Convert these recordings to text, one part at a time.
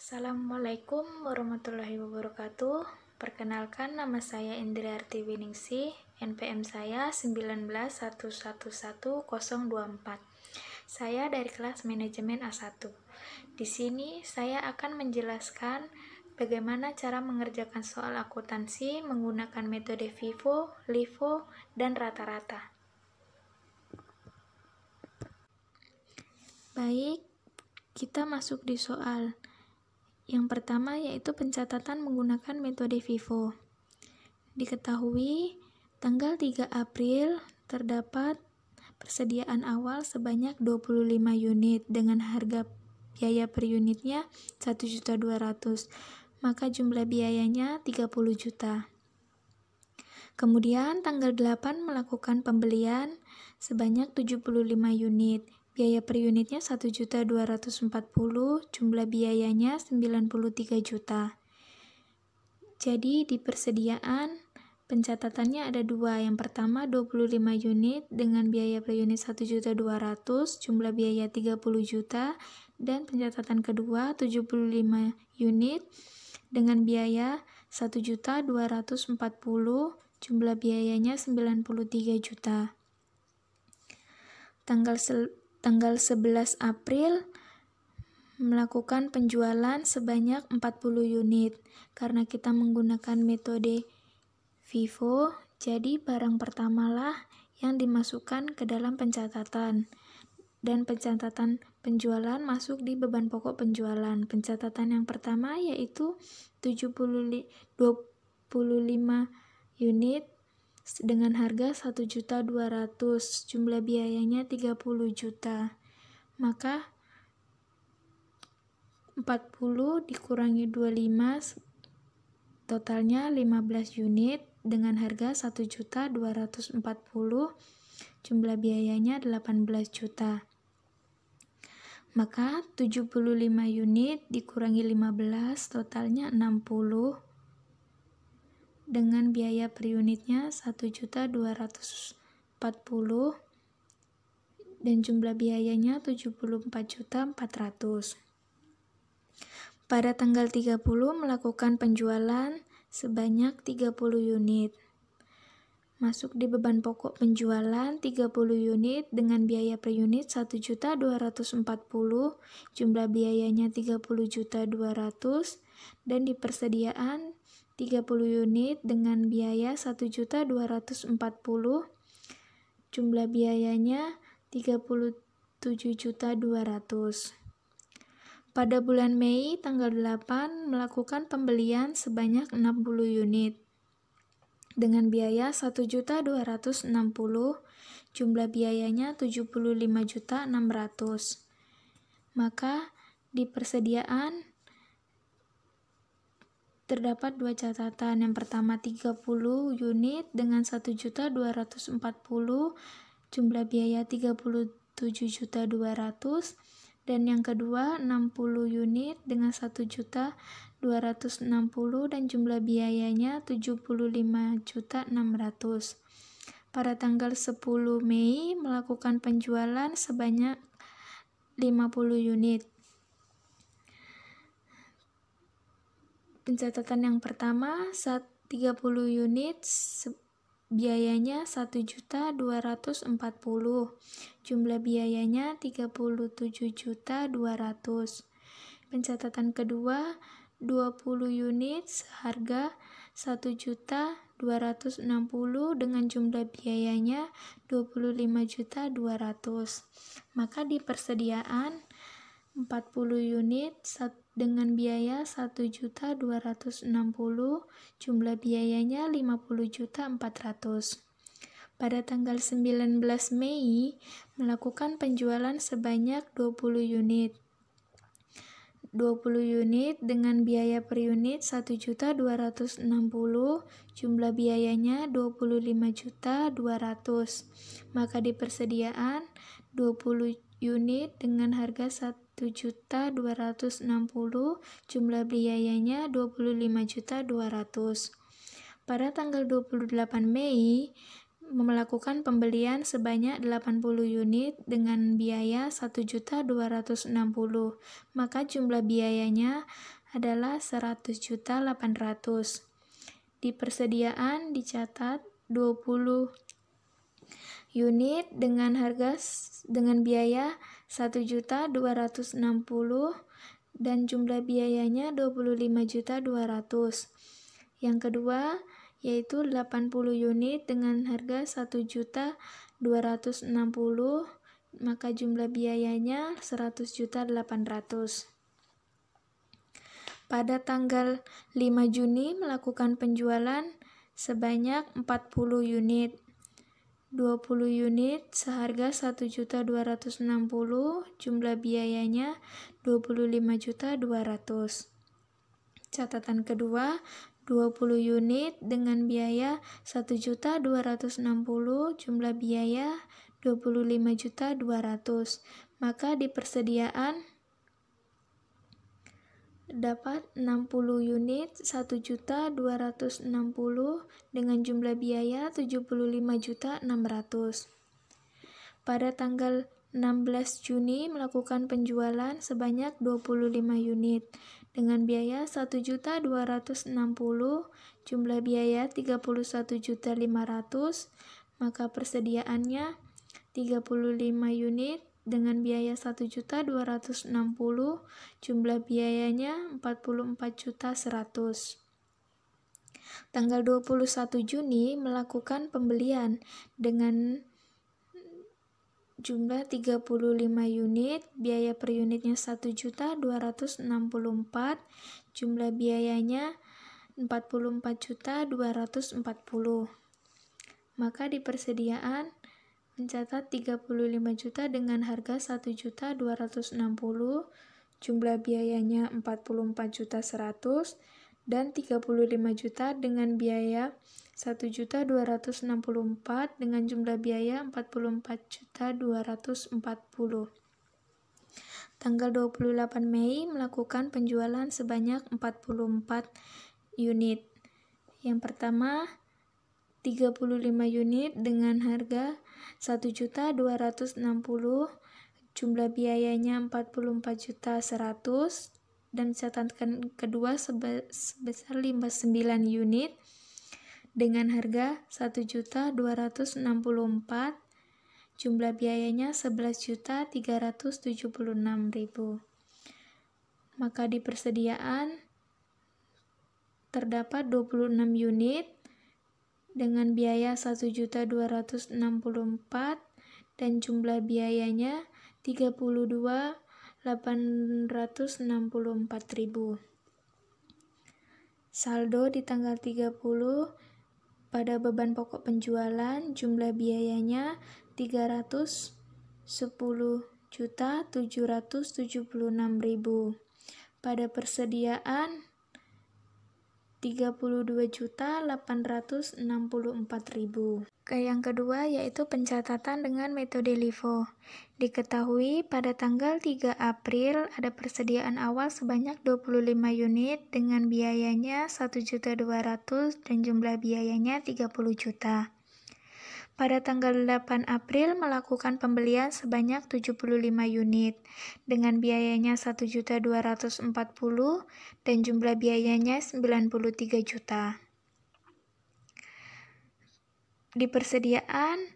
Assalamualaikum warahmatullahi wabarakatuh. Perkenalkan, nama saya Indriarti Winingsih, NPM saya 19111024. Saya dari kelas manajemen A1. Di sini saya akan menjelaskan bagaimana cara mengerjakan soal akuntansi menggunakan metode FIFO, LIFO, dan rata-rata. Baik, kita masuk di soal. Yang pertama yaitu pencatatan menggunakan metode FIFO. Diketahui, tanggal 3 April terdapat persediaan awal sebanyak 25 unit dengan harga biaya per unitnya 1.200.000, maka jumlah biayanya 30 juta. Kemudian tanggal 8 melakukan pembelian sebanyak 75 unit. Biaya per unitnya 1.240.000, jumlah biayanya 93 juta. Jadi di persediaan pencatatannya ada dua. Yang pertama 25 unit dengan biaya per unit 1.200.000, jumlah biaya 30 juta. Dan pencatatan kedua 75 unit dengan biaya 1.240.000, jumlah biayanya 93 juta. Tanggal 11 April melakukan penjualan sebanyak 40 unit. Karena kita menggunakan metode FIFO, jadi barang pertamalah yang dimasukkan ke dalam pencatatan. Dan pencatatan penjualan masuk di beban pokok penjualan. Pencatatan yang pertama yaitu 25 unit dengan harga 1.200.000, jumlah biayanya 30 juta. Maka 40 dikurangi 25, totalnya 15 unit dengan harga 1.240.000, jumlah biayanya 18 juta. Maka 75 unit dikurangi 15, totalnya 60, dengan biaya per unitnya 1.240.000 dan jumlah biayanya 74.400. Pada tanggal 30 melakukan penjualan sebanyak 30 unit. Masuk di beban pokok penjualan 30 unit dengan biaya per unit 1.240.000, jumlah biayanya 30.200.000, dan di persediaan 30 unit dengan biaya 1.240.000, jumlah biayanya 37.200. Pada bulan Mei tanggal 8 melakukan pembelian sebanyak 60 unit dengan biaya 1.260.000, jumlah biayanya 75.600. Maka di persediaan terdapat dua catatan. Yang pertama 30 unit dengan 1.240.000, jumlah biaya 37.200, dan yang kedua 60 unit dengan 1.260.000 dan jumlah biayanya 75.600. Pada tanggal 10 Mei melakukan penjualan sebanyak 50 unit. Pencatatan yang pertama 30 unit biayanya 1.240.000, jumlah biayanya 37.200. Pencatatan kedua 20 unit seharga 1.260.000 dengan jumlah biayanya 25.200. Maka di persediaan 40 unit dengan biaya 1.260.000, jumlah biayanya 50.400. Pada tanggal 19 Mei melakukan penjualan sebanyak 20 unit. 20 unit dengan biaya per unit 1.260.000, jumlah biayanya 25.200. Maka di persediaan 20 unit dengan harga 1.260.000, jumlah biayanya 25.200. Pada tanggal 28 Mei melakukan pembelian sebanyak 80 unit dengan biaya 1.260.000, maka jumlah biayanya adalah 100.800.000. Di persediaan dicatat 20 unit dengan biaya 1.260.000 dan jumlah biayanya 25.200.000. Yang kedua yaitu 80 unit dengan harga 1.260.000, maka jumlah biayanya 100.800.000. Pada tanggal 5 Juni melakukan penjualan sebanyak 40 unit. 20 unit seharga 1.260.000, jumlah biayanya 25.200.000. Catatan kedua, 20 unit dengan biaya 1.260.000, jumlah biaya 25.200.000. Maka di persediaan dapat 60 unit 1.260.000 dengan jumlah biaya 75.600.000. Pada tanggal 16 Juni melakukan penjualan sebanyak 25 unit dengan biaya 1.260.000, jumlah biaya 31.500.000, maka persediaannya 35 unit dengan biaya 1.260.000, jumlah biayanya 44.100.000. Tanggal 21 Juni melakukan pembelian dengan jumlah 35 unit, biaya per unitnya 1.264.000, jumlah biayanya 44.240.000. Maka di persediaan mencatat 35 juta dengan harga 1.260.000, jumlah biayanya 44.100.000, dan 35 juta dengan biaya 1.264 dengan jumlah biaya 44.240. Tanggal 28 Mei melakukan penjualan sebanyak 44 unit. Yang pertama 35 unit dengan harga 1.260.000, jumlah biayanya 44.100.000, dan catatan kedua sebesar 59 unit dengan harga 1.264.000, jumlah biayanya 11.376.000. Maka di persediaan terdapat 26 unit dengan biaya 1.264 dan jumlah biayanya 32.864.000. Saldo di tanggal 30 pada beban pokok penjualan jumlah biayanya 310.776.000. Pada persediaan 32.864.000. Yang kedua yaitu pencatatan dengan metode LIFO. Diketahui pada tanggal 3 April ada persediaan awal sebanyak 25 unit dengan biayanya 1.200.000 dan jumlah biayanya 30 juta. Pada tanggal 8 April melakukan pembelian sebanyak 75 unit dengan biayanya 1.240.000 dan jumlah biayanya 93 juta. Di persediaan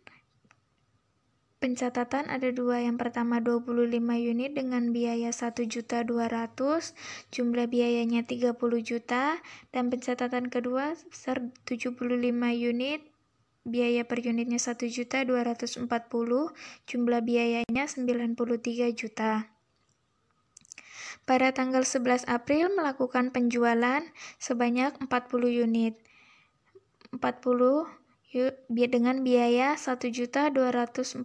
pencatatan ada dua. Yang pertama 25 unit dengan biaya 1.200.000, jumlah biayanya 30 juta, dan pencatatan kedua 75 unit, biaya per unitnya 1.240.000, jumlah biayanya 93 juta. Pada tanggal 11 April melakukan penjualan sebanyak 40 unit. 40 dengan biaya 1.240.000,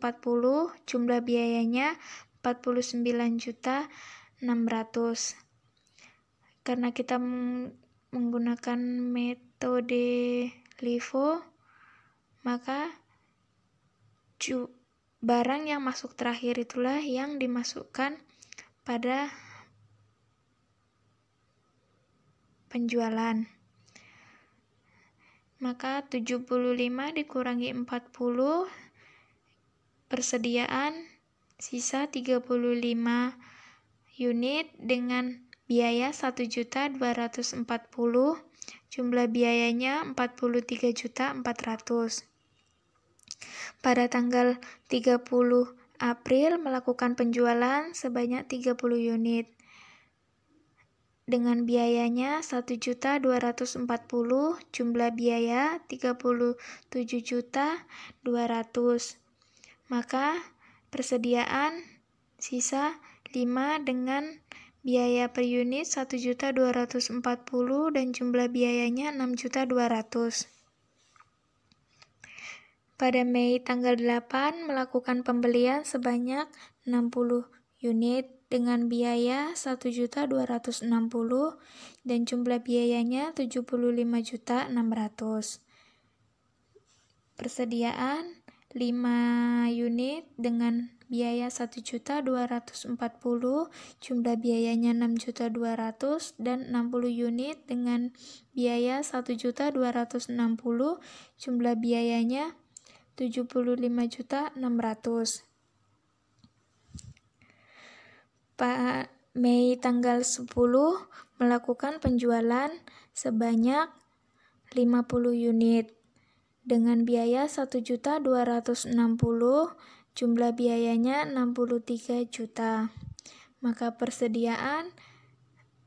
jumlah biayanya 49.600.000. Karena kita menggunakan metode LIFO, maka barang yang masuk terakhir itulah yang dimasukkan pada penjualan. maka 75 dikurangi 40, persediaan sisa 35 unit dengan biaya 1.240.000, jumlah biayanya 43.400.000. Pada tanggal 30 April melakukan penjualan sebanyak 30 unit dengan biayanya 1.240.000, jumlah biaya 37.200.000. Maka persediaan sisa 5 dengan biaya per unit 1.240.000 dan jumlah biayanya 6.200.000. Pada Mei tanggal 8 melakukan pembelian sebanyak 60 unit dengan biaya 1.260.000 dan jumlah biayanya 75.600.000. Persediaan 5 unit dengan biaya 1.240.000, jumlah biayanya 6.200.000 dan 60 unit dengan biaya 1.260.000, jumlah biayanya 75.600.000. Mei tanggal 10 melakukan penjualan sebanyak 50 unit dengan biaya 1.260.000, jumlah biayanya 63 juta. Maka persediaan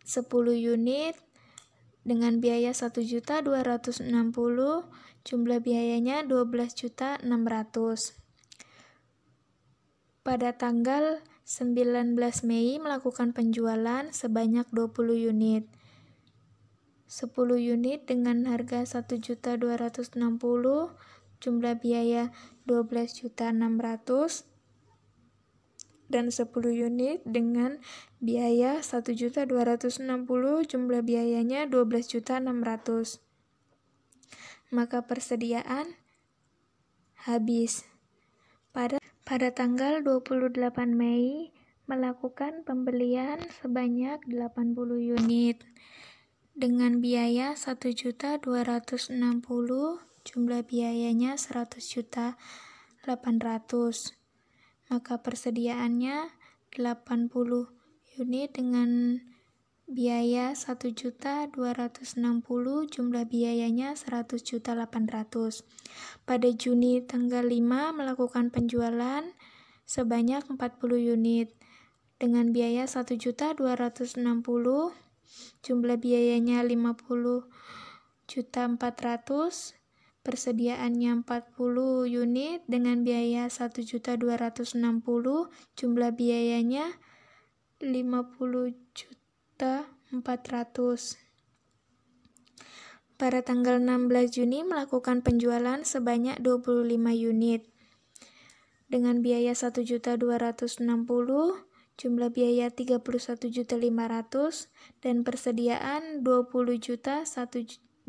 10 unit dengan biaya 1.260.000, jumlah biayanya 12.600.000. Pada tanggal 19 Mei melakukan penjualan sebanyak 20 unit. 10 unit dengan harga 1.260.000, jumlah biaya 12.600.000 dan 10 unit dengan biaya 1.260.000, jumlah biayanya 12.600.000. Maka persediaan habis. Pada tanggal 28 Mei melakukan pembelian sebanyak 80 unit dengan biaya 1.260.000, jumlah biayanya 100.800.000. Maka persediaannya 80 unit dengan biaya 1.260.000, jumlah biayanya 100.800.000. Pada Juni tanggal 5 melakukan penjualan sebanyak 40 unit dengan biaya 1.260.000, jumlah biayanya 50.400.000. Persediaannya 40 unit dengan biaya 1.260.000, jumlah biayanya 50.400.000. Pada tanggal 16 Juni melakukan penjualan sebanyak 25 unit dengan biaya 1.260.000, jumlah biaya 31.500.000 dan persediaan 20 juta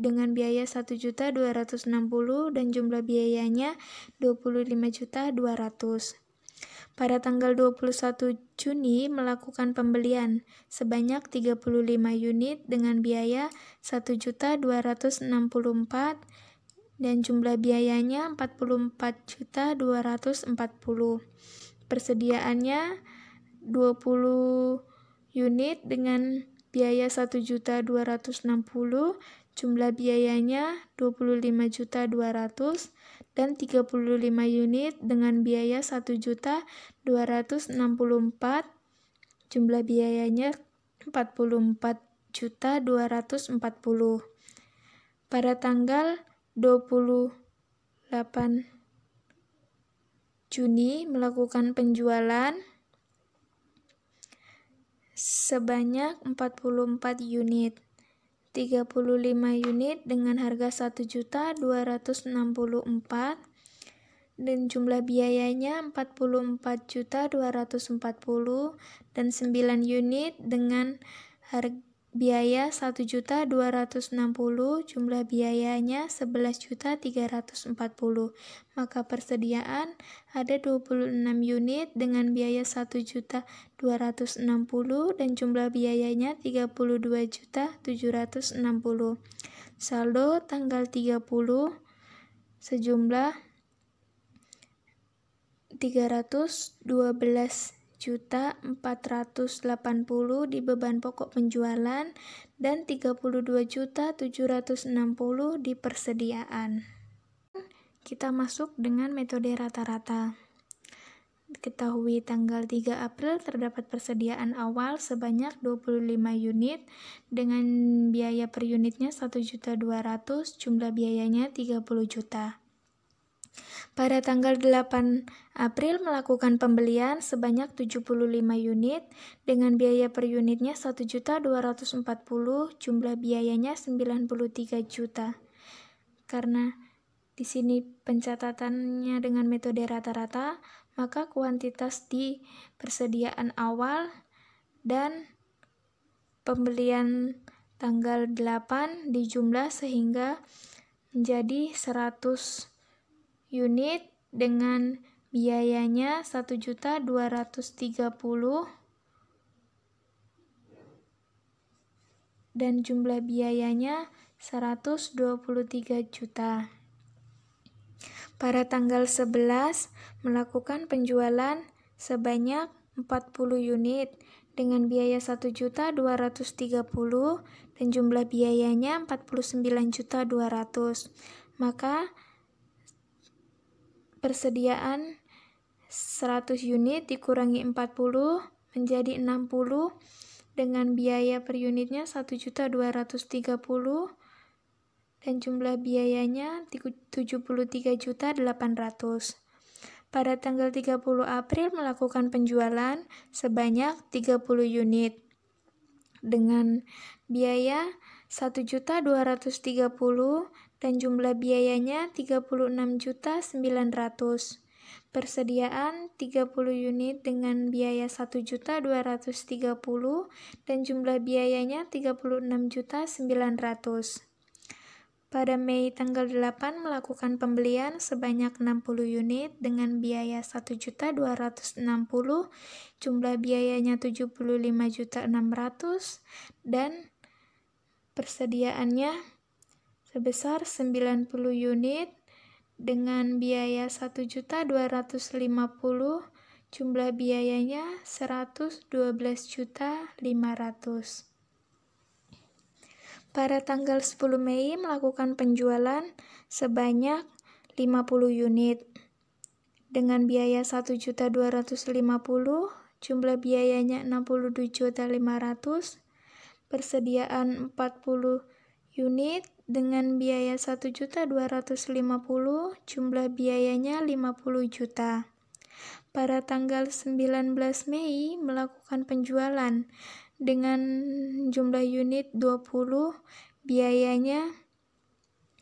dengan biaya 1.260.000 dan jumlah biayanya 25.200.000. Pada tanggal 21 Juni melakukan pembelian sebanyak 35 unit dengan biaya 1.264.000 dan jumlah biayanya 44.240.000. Persediaannya 20 unit dengan biaya 1.260.000, jumlah biayanya 25.200.000 dan 35 unit dengan biaya 1.264.000, jumlah biayanya 44.240.000. Pada tanggal 28 Juni melakukan penjualan sebanyak 44 unit. 35 unit dengan harga 1.264.000 dan jumlah biayanya 44.240.000 dan 9 unit dengan biaya 1.260.000, jumlah biayanya 11.340.000. Maka persediaan ada 26 unit dengan biaya 1.260.000 dan jumlah biayanya 32.760.000. Saldo tanggal 30 sejumlah 312.480 di beban pokok penjualan dan 32.760 di persediaan. Kita masuk dengan metode rata-rata. Ketahui tanggal 3 April terdapat persediaan awal sebanyak 25 unit dengan biaya per unitnya 1.200.000, jumlah biayanya 30 juta. Pada tanggal 8 April melakukan pembelian sebanyak 75 unit dengan biaya per unitnya 1.240.000, jumlah biayanya 93 juta. Karena di sini pencatatannya dengan metode rata-rata, maka kuantitas di persediaan awal dan pembelian tanggal 8 dijumlah sehingga menjadi 100 unit dengan biayanya 1.230.000 dan jumlah biayanya 123 juta. Pada tanggal 11 melakukan penjualan sebanyak 40 unit dengan biaya 1.230.000 dan jumlah biayanya 49.200. Maka persediaan 100 unit dikurangi 40 menjadi 60 dengan biaya per unitnya 1.230.000 dan jumlah biayanya 73.800. Pada tanggal 30 April melakukan penjualan sebanyak 30 unit dengan biaya 1.230.000 dan jumlah biayanya 36.900. Persediaan 30 unit dengan biaya 1.230.000 dan jumlah biayanya 36.900. Pada Mei tanggal 8 melakukan pembelian sebanyak 60 unit dengan biaya 1.260.000, jumlah biayanya 75.600 dan persediaannya sebesar 90 unit dengan biaya 1.250.000, jumlah biayanya 112.500. Pada tanggal 10 Mei melakukan penjualan sebanyak 50 unit dengan biaya 1.250.000, jumlah biayanya 62.500. Persediaan 40 unit dengan biaya 1.250.000, jumlah biayanya 50 juta. Pada tanggal 19 Mei melakukan penjualan dengan jumlah unit 20, biayanya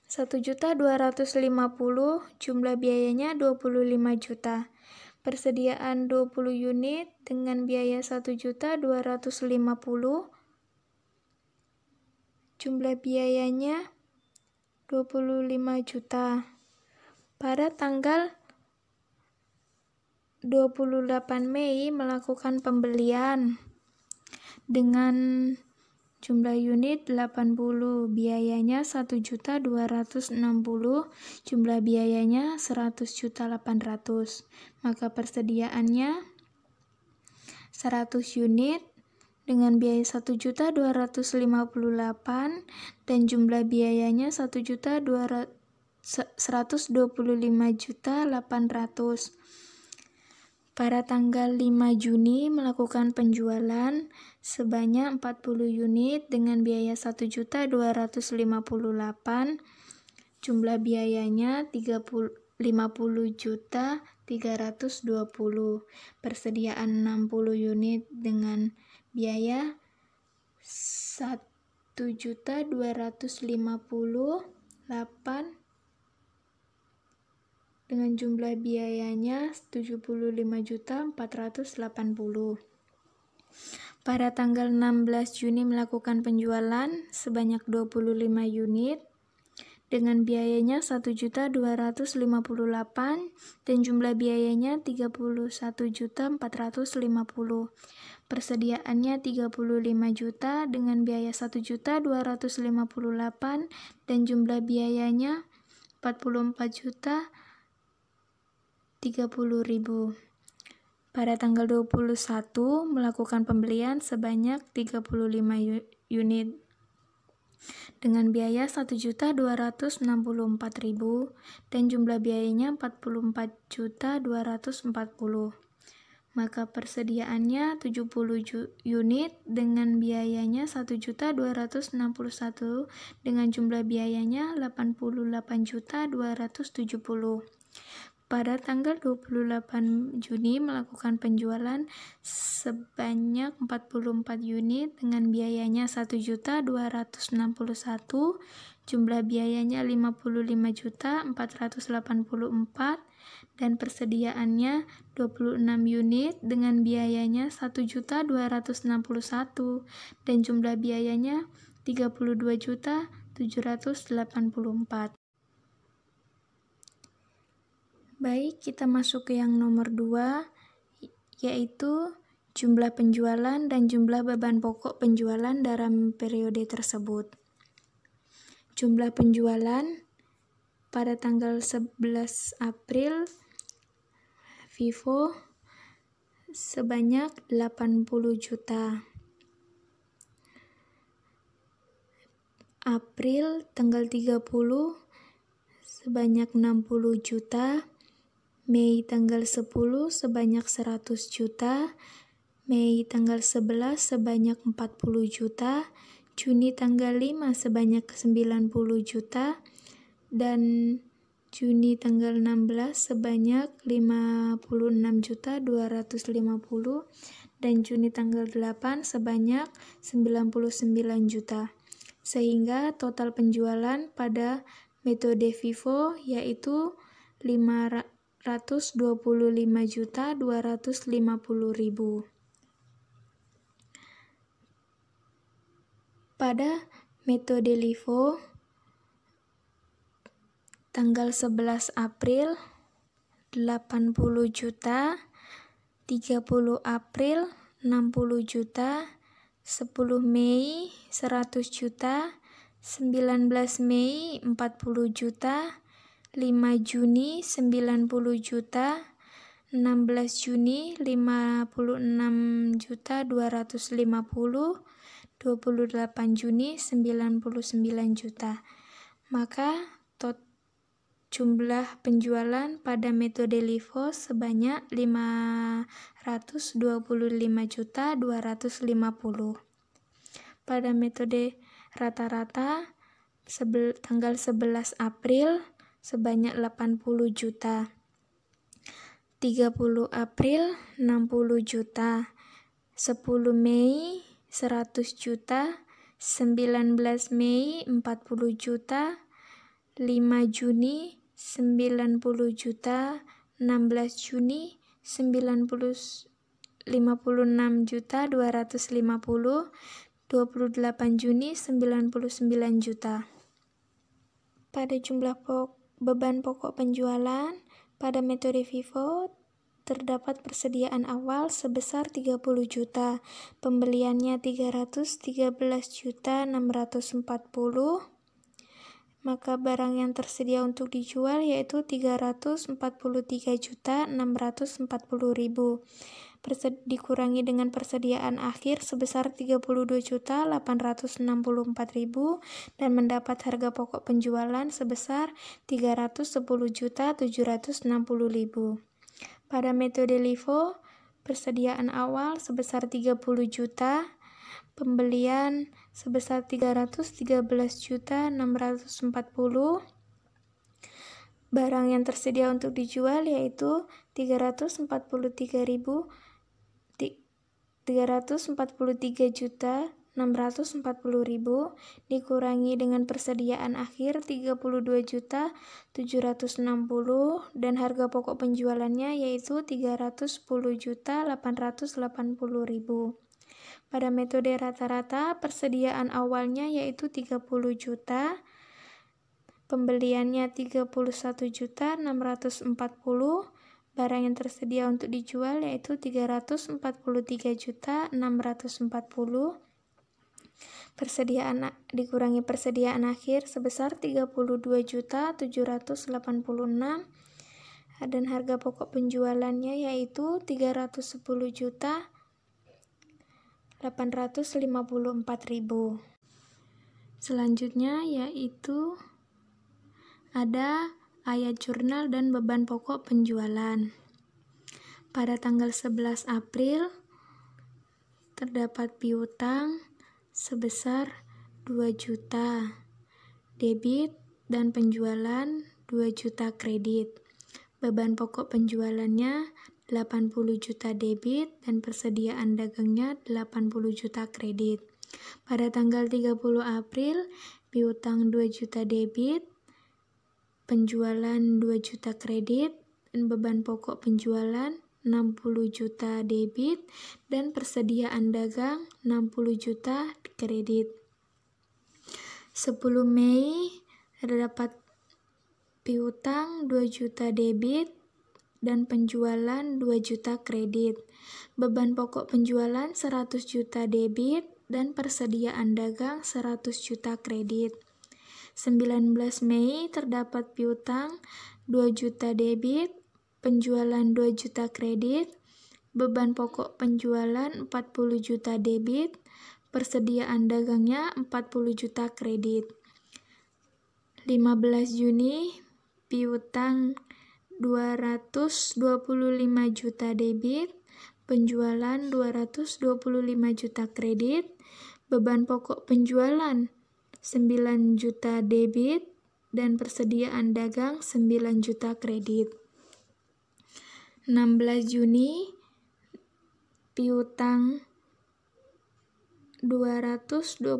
1.250.000, jumlah biayanya 25 juta. Persediaan 20 unit dengan biaya 1.250.000, jumlah biayanya 25 juta. Pada tanggal 28 Mei melakukan pembelian dengan jumlah unit 80, biayanya 1.260.000, jumlah biayanya 100.800. Maka persediaannya 100 unit dengan biaya 1.258 dan jumlah biayanya 125.800. Pada tanggal 5 Juni melakukan penjualan sebanyak 40 unit dengan biaya 1.258, jumlah biayanya 50.320. Persediaan 60 unit dengan biaya 1.258 dengan jumlah biayanya 75.480. Pada tanggal 16 Juni melakukan penjualan sebanyak 25 unit dengan biayanya 1.258 dan jumlah biayanya 31.450. Persediaannya 35 juta dengan biaya 1.258 dan jumlah biayanya 44.030.000. Pada tanggal 21 melakukan pembelian sebanyak 35 unit dengan biaya 1.264.000 dan jumlah biayanya 44.240. Maka persediaannya 70 unit dengan biayanya 1.261 dengan jumlah biayanya 88.270. Pada tanggal 28 Juni melakukan penjualan sebanyak 44 unit dengan biayanya 1.261, jumlah biayanya 55.484 dan persediaannya 26 unit dengan biayanya 1.261 dan jumlah biayanya 32.784. Baik, kita masuk ke yang nomor 2, yaitu jumlah penjualan dan jumlah beban pokok penjualan dalam periode tersebut. Jumlah penjualan pada tanggal 11 April Vivo sebanyak 80 juta. April tanggal 30 sebanyak 60 juta. Mei tanggal 10 sebanyak 100 juta, Mei tanggal 11 sebanyak 40 juta, Juni tanggal 5 sebanyak 90 juta, dan Juni tanggal 16 sebanyak 56.250, dan Juni tanggal 8 sebanyak 99 juta. Sehingga total penjualan pada metode Vivo yaitu 525.250.000. Pada metode LIFO tanggal 11 April 80 juta, 30 April 60 juta, 10 Mei 100 juta, 19 Mei 40 juta, 5 Juni 90 juta, 16 Juni 56.250, 28 Juni 99 juta. Maka jumlah penjualan pada metode LIFO sebanyak 525.250. Pada metode rata-rata tanggal 11 April sebanyak 80 juta, 30 April 60 juta, 10 Mei 100 juta, 19 Mei 40 juta, 5 Juni 90 juta, 16 Juni 56.250, 28 Juni 99 juta. Pada jumlah beban pokok penjualan pada metode Vivo terdapat persediaan awal sebesar 30 juta, pembeliannya 313.640, maka barang yang tersedia untuk dijual yaitu 343.640.000, dikurangi dengan persediaan akhir sebesar 32.864.000 dan mendapat harga pokok penjualan sebesar 310.760.000. Pada metode LIFO, persediaan awal sebesar 30 juta, pembelian sebesar 313.640, barang yang tersedia untuk dijual yaitu 343.640.000 dikurangi dengan persediaan akhir 32.760 dan harga pokok penjualannya yaitu 310.880.000. Pada metode rata-rata persediaan awalnya yaitu 30 juta, pembeliannya 31.640.000, barang yang tersedia untuk dijual yaitu 343.640.000, dikurangi persediaan akhir sebesar 32.786.000, dan harga pokok penjualannya yaitu 310.854.000. Selanjutnya yaitu ada ayat jurnal dan beban pokok penjualan. Pada tanggal 11 April terdapat piutang sebesar 2 juta debit dan penjualan 2 juta kredit. Beban pokok penjualannya 80 juta debit dan persediaan dagangnya 80 juta kredit. Pada tanggal 30 April, piutang 2 juta debit, penjualan 2 juta kredit, dan beban pokok penjualan 60 juta debit dan persediaan dagang 60 juta kredit. 10 Mei terdapat piutang 2 juta debit dan penjualan 2 juta kredit. Beban pokok penjualan 100 juta debit dan persediaan dagang 100 juta kredit. 19 Mei terdapat piutang 2 juta debit, penjualan 2 juta kredit, beban pokok penjualan 40 juta debit, persediaan dagangnya 40 juta kredit. 15 Juni piutang 225 juta debit, penjualan 225 juta kredit, beban pokok penjualan 9 juta debit dan persediaan dagang 9 juta kredit. 16 Juni piutang 225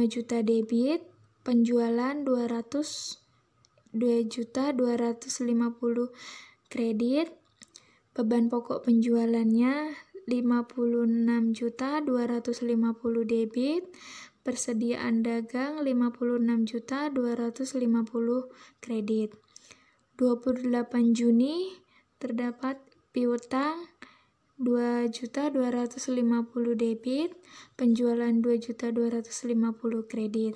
juta debit, penjualan 2.250.000 kredit, beban pokok penjualannya 56.250 debit, persediaan dagang 56.250 kredit. 28 Juni terdapat piutang 2.250 debit, penjualan 2.250 kredit.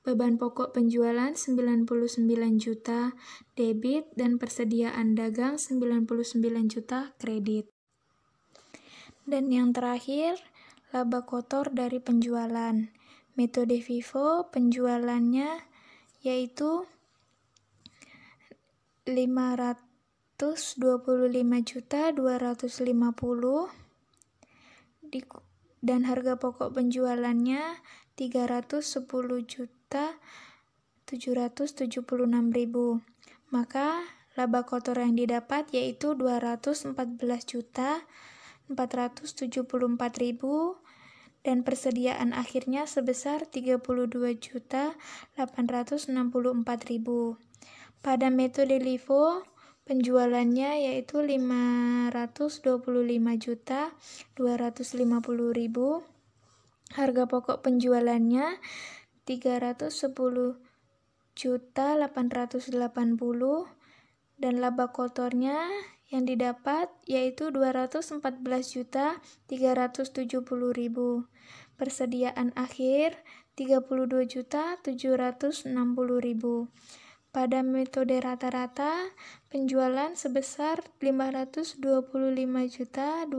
Beban pokok penjualan 99 juta debit dan persediaan dagang 99 juta kredit. Dan yang terakhir, laba kotor dari penjualan. Metode FIFO penjualannya yaitu 525.250 dan harga pokok penjualannya 310.776.000. Maka laba kotor yang didapat yaitu 214.474.000 dan persediaan akhirnya sebesar 32.864.000. Pada metode LIFO penjualannya yaitu 525.250.000, harga pokok penjualannya 310.880 dan laba kotornya yang didapat yaitu 214.370.000. Persediaan akhir 32.760.000. Pada metode rata-rata, penjualan sebesar 525.250.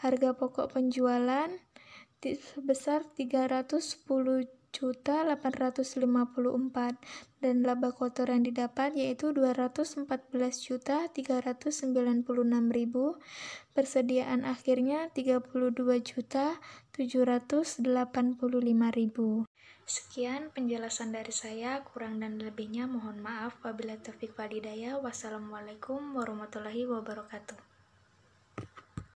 Harga pokok penjualan sebesar 310.854 dan laba kotor yang didapat yaitu 214.396.000. Persediaan akhirnya 32.785.000. Sekian penjelasan dari saya, kurang dan lebihnya mohon maaf. Wabillahi taufiq wal hidayah. Wassalamualaikum warahmatullahi wabarakatuh.